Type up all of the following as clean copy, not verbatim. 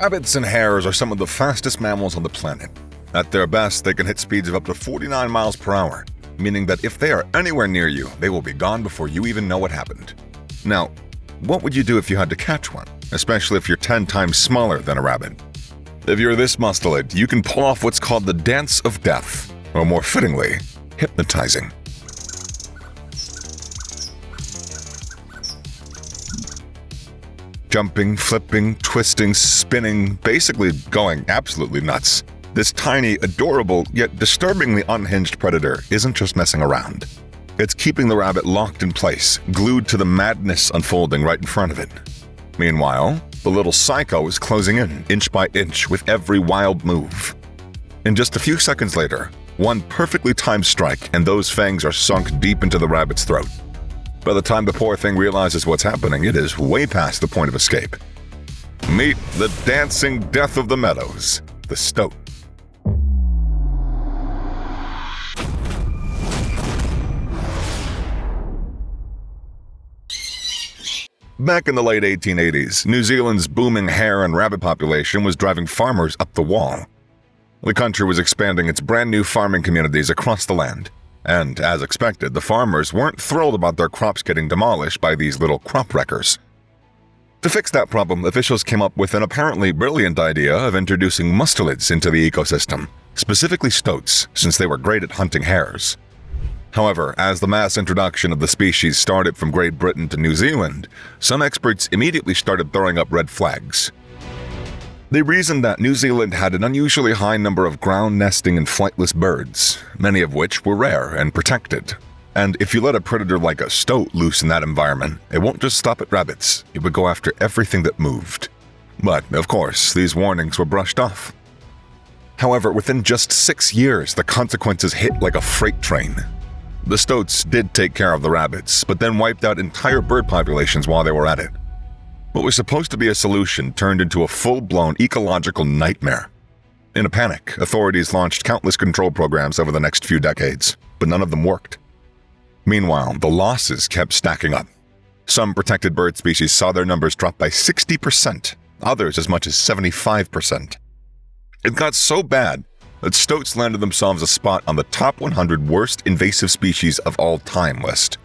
Rabbits and hares are some of the fastest mammals on the planet. At their best, they can hit speeds of up to 49 miles per hour, meaning that if they are anywhere near you, they will be gone before you even know what happened. Now, what would you do if you had to catch one, especially if you're 10 times smaller than a rabbit? If you're this mustelid, you can pull off what's called the dance of death, or more fittingly, hypnotizing. Jumping, flipping, twisting, spinning, basically going absolutely nuts. This tiny, adorable, yet disturbingly unhinged predator isn't just messing around. It's keeping the rabbit locked in place, glued to the madness unfolding right in front of it. Meanwhile, the little psycho is closing in, inch by inch, with every wild move. And just a few seconds later, one perfectly timed strike and those fangs are sunk deep into the rabbit's throat. By the time the poor thing realizes what's happening, it is way past the point of escape. Meet the dancing death of the meadows, the stoat. Back in the late 1880s, New Zealand's booming hare and rabbit population was driving farmers up the wall. The country was expanding its brand new farming communities across the land. And, as expected, the farmers weren't thrilled about their crops getting demolished by these little crop wreckers. To fix that problem, officials came up with an apparently brilliant idea of introducing mustelids into the ecosystem, specifically stoats, since they were great at hunting hares. However, as the mass introduction of the species started from Great Britain to New Zealand, some experts immediately started throwing up red flags. They reasoned that New Zealand had an unusually high number of ground-nesting and flightless birds, many of which were rare and protected. And if you let a predator like a stoat loose in that environment, it won't just stop at rabbits, it would go after everything that moved. But, of course, these warnings were brushed off. However, within just 6 years, the consequences hit like a freight train. The stoats did take care of the rabbits, but then wiped out entire bird populations while they were at it. What was supposed to be a solution turned into a full-blown ecological nightmare. In a panic, authorities launched countless control programs over the next few decades, but none of them worked. Meanwhile, the losses kept stacking up. Some protected bird species saw their numbers drop by 60%, others as much as 75%. It got so bad that stoats landed themselves a spot on the top 100 worst invasive species of all time list.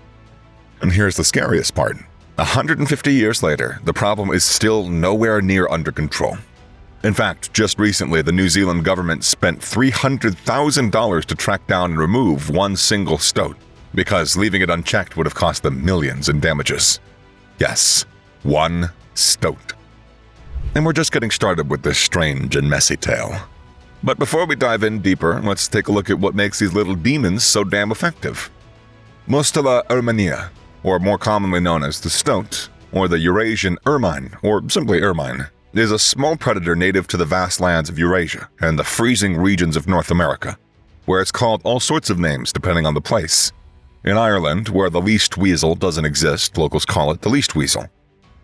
And here's the scariest part. 150 years later, the problem is still nowhere near under control. In fact, just recently, the New Zealand government spent $300,000 to track down and remove one single stoat, because leaving it unchecked would have cost them millions in damages. Yes, one stoat. And we're just getting started with this strange and messy tale. But before we dive in deeper, let's take a look at what makes these little demons so damn effective. Mustelidae, or more commonly known as the stoat, or the Eurasian ermine, or simply ermine, is a small predator native to the vast lands of Eurasia and the freezing regions of North America, where it's called all sorts of names depending on the place. In Ireland, where the least weasel doesn't exist, locals call it the least weasel.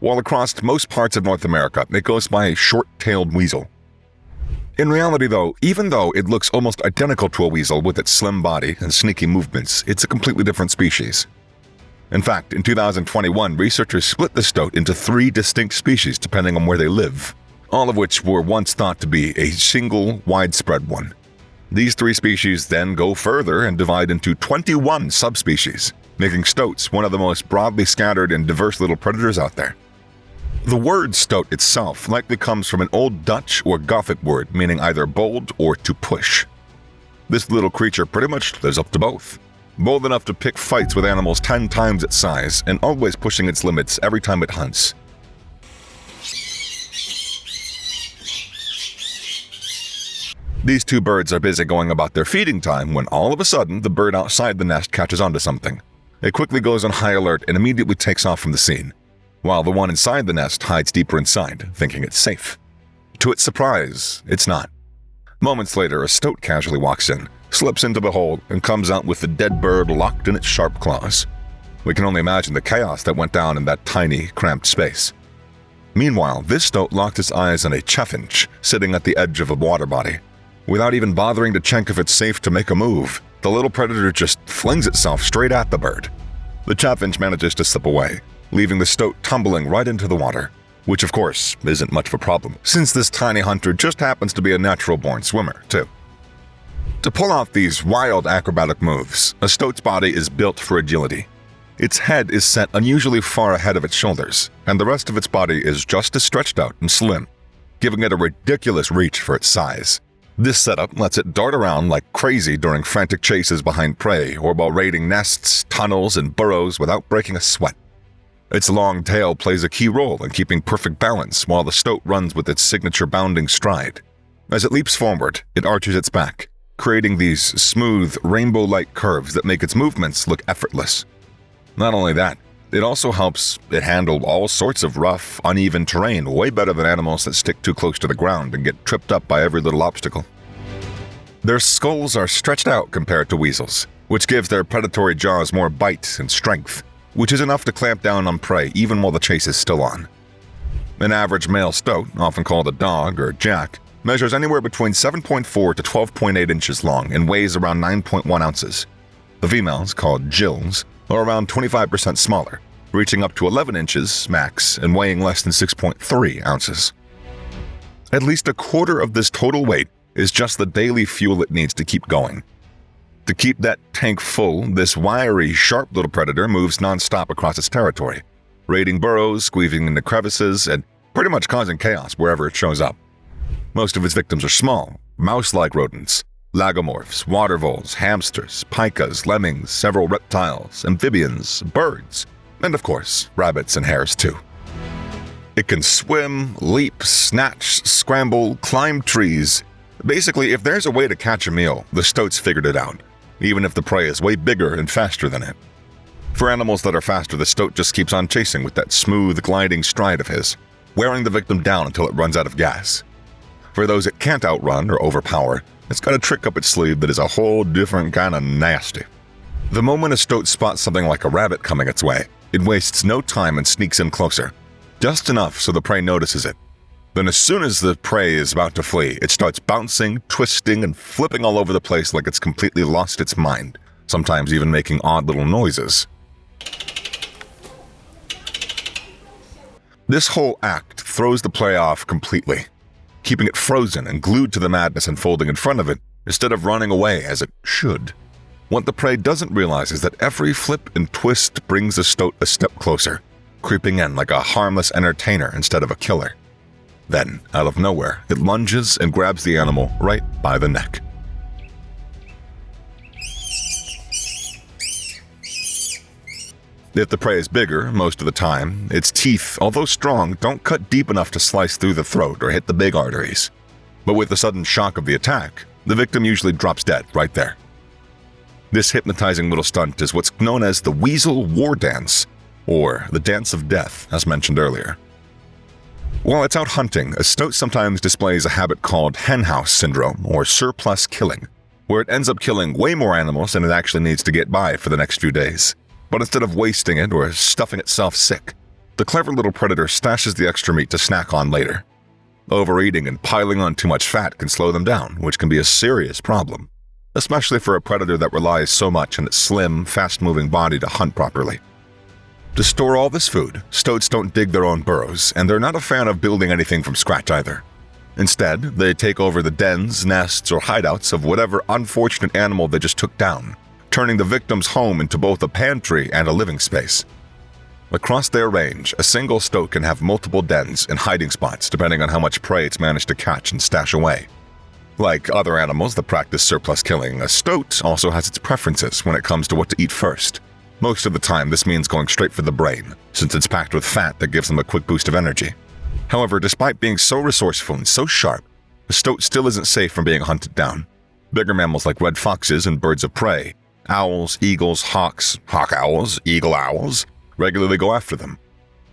While across most parts of North America, it goes by a short-tailed weasel. In reality though, even though it looks almost identical to a weasel with its slim body and sneaky movements, it's a completely different species. In fact, in 2021, researchers split the stoat into 3 distinct species depending on where they live, all of which were once thought to be a single, widespread one. These 3 species then go further and divide into 21 subspecies, making stoats one of the most broadly scattered and diverse little predators out there. The word stoat itself likely comes from an Old Dutch or Gothic word meaning either bold or to push. This little creature pretty much lives up to both. Bold enough to pick fights with animals 10 times its size, and always pushing its limits every time it hunts. These 2 birds are busy going about their feeding time when all of a sudden the bird outside the nest catches onto something. It quickly goes on high alert and immediately takes off from the scene, while the one inside the nest hides deeper inside, thinking it's safe. To its surprise, it's not. Moments later, a stoat casually walks in, slips into the hole, and comes out with the dead bird locked in its sharp claws. We can only imagine the chaos that went down in that tiny, cramped space. Meanwhile, this stoat locked its eyes on a chaffinch sitting at the edge of a water body. Without even bothering to check if it's safe to make a move, the little predator just flings itself straight at the bird. The chaffinch manages to slip away, leaving the stoat tumbling right into the water. which of course isn't much of a problem, since this tiny hunter just happens to be a natural-born swimmer, too. To pull off these wild acrobatic moves, a stoat's body is built for agility. Its head is set unusually far ahead of its shoulders, and the rest of its body is just as stretched out and slim, giving it a ridiculous reach for its size. This setup lets it dart around like crazy during frantic chases behind prey or while raiding nests, tunnels, and burrows without breaking a sweat. Its long tail plays a key role in keeping perfect balance while the stoat runs with its signature bounding stride. As it leaps forward, it arches its back, creating these smooth, rainbow-like curves that make its movements look effortless. Not only that, it also helps it handle all sorts of rough, uneven terrain way better than animals that stick too close to the ground and get tripped up by every little obstacle. Their skulls are stretched out compared to weasels, which gives their predatory jaws more bite and strength, which is enough to clamp down on prey even while the chase is still on. An average male stoat, often called a dog or jack, measures anywhere between 7.4 to 12.8 inches long and weighs around 9.1 ounces. The females, called gills, are around 25% smaller, reaching up to 11 inches max and weighing less than 6.3 ounces. At least a quarter of this total weight is just the daily fuel it needs to keep going. To keep that tank full, this wiry, sharp little predator moves non-stop across its territory, raiding burrows, squeezing into crevices, and pretty much causing chaos wherever it shows up. Most of its victims are small, mouse-like rodents, lagomorphs, water voles, hamsters, pikas, lemmings, several reptiles, amphibians, birds, and of course, rabbits and hares too. It can swim, leap, snatch, scramble, climb trees. Basically, if there's a way to catch a meal, the stoat's figured it out, even if the prey is way bigger and faster than it. For animals that are faster, the stoat just keeps on chasing with that smooth, gliding stride of his, wearing the victim down until it runs out of gas. For those it can't outrun or overpower, it's got a trick up its sleeve that is a whole different kind of nasty. The moment a stoat spots something like a rabbit coming its way, it wastes no time and sneaks in closer, just enough so the prey notices it. Then as soon as the prey is about to flee, it starts bouncing, twisting, and flipping all over the place like it's completely lost its mind, sometimes even making odd little noises. This whole act throws the prey off completely, keeping it frozen and glued to the madness unfolding in front of it instead of running away as it should. What the prey doesn't realize is that every flip and twist brings the stoat a step closer, creeping in like a harmless entertainer instead of a killer. Then, out of nowhere, it lunges and grabs the animal right by the neck. If the prey is bigger, most of the time, its teeth, although strong, don't cut deep enough to slice through the throat or hit the big arteries. But with the sudden shock of the attack, the victim usually drops dead right there. This hypnotizing little stunt is what's known as the Weasel War Dance, or the Dance of Death, as mentioned earlier. While it's out hunting, a stoat sometimes displays a habit called henhouse syndrome, or surplus killing, where it ends up killing way more animals than it actually needs to get by for the next few days. But instead of wasting it or stuffing itself sick, the clever little predator stashes the extra meat to snack on later. Overeating and piling on too much fat can slow them down, which can be a serious problem, especially for a predator that relies so much on its slim, fast-moving body to hunt properly. To store all this food, stoats don't dig their own burrows, and they're not a fan of building anything from scratch either. Instead, they take over the dens, nests, or hideouts of whatever unfortunate animal they just took down, turning the victim's home into both a pantry and a living space. Across their range, a single stoat can have multiple dens and hiding spots depending on how much prey it's managed to catch and stash away. Like other animals that practice surplus killing, a stoat also has its preferences when it comes to what to eat first. Most of the time, this means going straight for the brain, since it's packed with fat that gives them a quick boost of energy. However, despite being so resourceful and so sharp, the stoat still isn't safe from being hunted down. Bigger mammals like red foxes and birds of prey, owls, eagles, hawks, hawk owls, eagle owls, regularly go after them.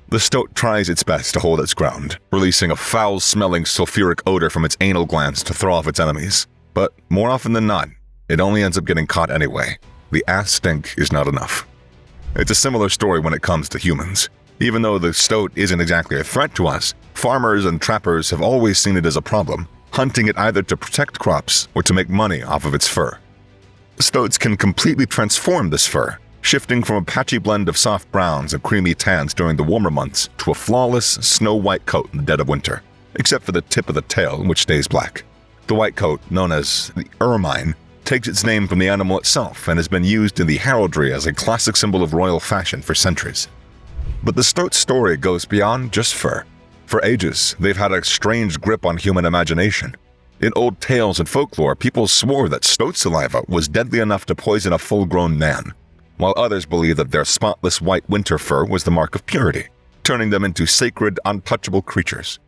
The stoat tries its best to hold its ground, releasing a foul-smelling sulfuric odor from its anal glands to throw off its enemies. But more often than not, it only ends up getting caught anyway. The ass stink is not enough. It's a similar story when it comes to humans. Even though the stoat isn't exactly a threat to us, farmers and trappers have always seen it as a problem, hunting it either to protect crops or to make money off of its fur. Stoats can completely transform this fur, shifting from a patchy blend of soft browns and creamy tans during the warmer months to a flawless, snow-white coat in the dead of winter, except for the tip of the tail, which stays black. The white coat, known as the ermine, takes its name from the animal itself and has been used in the heraldry as a classic symbol of royal fashion for centuries. But the stoat's story goes beyond just fur. For ages, they've had a strange grip on human imagination. In old tales and folklore, people swore that stoat saliva was deadly enough to poison a full-grown man, while others believed that their spotless white winter fur was the mark of purity, turning them into sacred, untouchable creatures.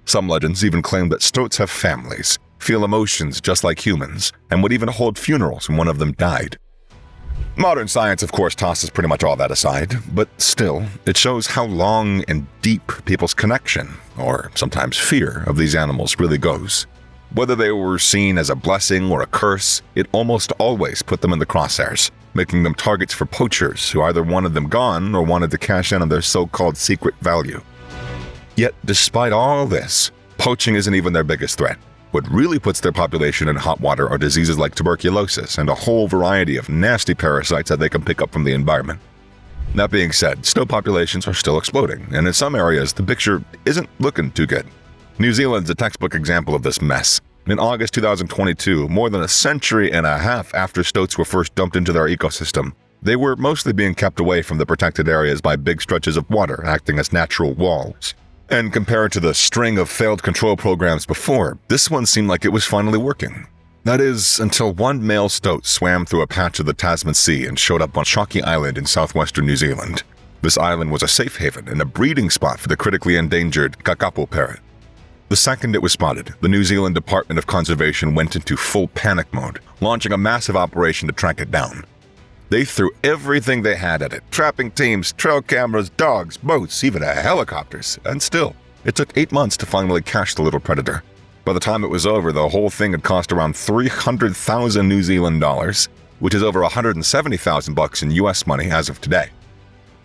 Some legends even claim that stoats have families, feel emotions just like humans, and would even hold funerals when one of them died. Modern science, of course, tosses pretty much all that aside, but still, it shows how long and deep people's connection, or sometimes fear, of these animals really goes. Whether they were seen as a blessing or a curse, it almost always put them in the crosshairs, making them targets for poachers who either wanted them gone or wanted to cash in on their so-called secret value. Yet, despite all this, poaching isn't even their biggest threat. What really puts their population in hot water are diseases like tuberculosis and a whole variety of nasty parasites that they can pick up from the environment. That being said, stoat populations are still exploding, and in some areas, the picture isn't looking too good. New Zealand's a textbook example of this mess. In August 2022, more than a century and a half after stoats were first dumped into their ecosystem, they were mostly being kept away from the protected areas by big stretches of water acting as natural walls. And compared to the string of failed control programs before, this one seemed like it was finally working. That is, until one male stoat swam through a patch of the Tasman Sea and showed up on Shockey Island in southwestern New Zealand. This island was a safe haven and a breeding spot for the critically endangered kakapo parrot. The second it was spotted, the New Zealand Department of Conservation went into full panic mode, launching a massive operation to track it down. They threw everything they had at it, trapping teams, trail cameras, dogs, boats, even helicopters, and still, it took 8 months to finally catch the little predator. By the time it was over, the whole thing had cost around 300,000 New Zealand dollars, which is over 170,000 bucks in US money as of today.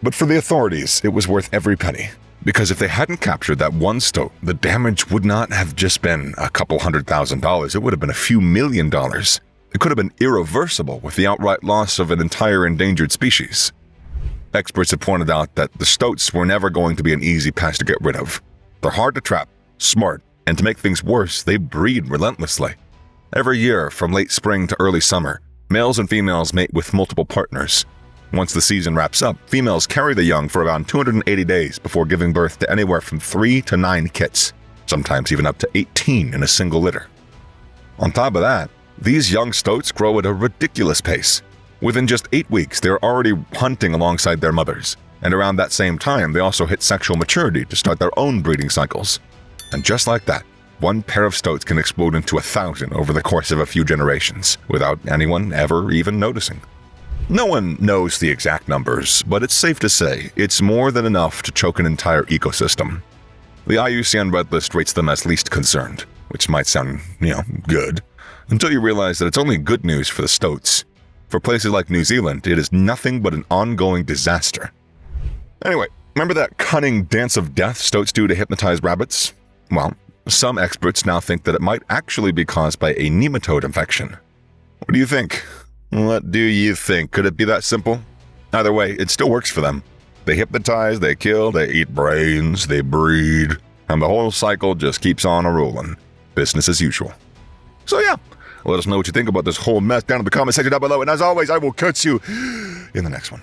But for the authorities, it was worth every penny, because if they hadn't captured that one stoat, the damage would not have just been a couple $100,000, it would have been a few $1 million. It could have been irreversible with the outright loss of an entire endangered species. Experts have pointed out that the stoats were never going to be an easy pest to get rid of. They're hard to trap, smart, and to make things worse, they breed relentlessly. Every year, from late spring to early summer, males and females mate with multiple partners. Once the season wraps up, females carry the young for around 280 days before giving birth to anywhere from 3 to 9 kits, sometimes even up to 18 in a single litter. On top of that, these young stoats grow at a ridiculous pace. Within just 8 weeks, they're already hunting alongside their mothers, and around that same time, they also hit sexual maturity to start their own breeding cycles. And just like that, one pair of stoats can explode into 1,000 over the course of a few generations, without anyone ever even noticing. No one knows the exact numbers, but it's safe to say it's more than enough to choke an entire ecosystem. The IUCN Red List rates them as least concerned, which might sound, good, until you realize that it's only good news for the stoats. For places like New Zealand, it is nothing but an ongoing disaster. Anyway, remember that cunning dance of death stoats do to hypnotize rabbits? Well, some experts now think that it might actually be caused by a nematode infection. What do you think? What do you think? Could it be that simple? Either way, it still works for them. They hypnotize, they kill, they eat brains, they breed, and the whole cycle just keeps on a-rolling. Business as usual. So yeah, let us know what you think about this whole mess down in the comment section down below, and as always, I will catch you in the next one.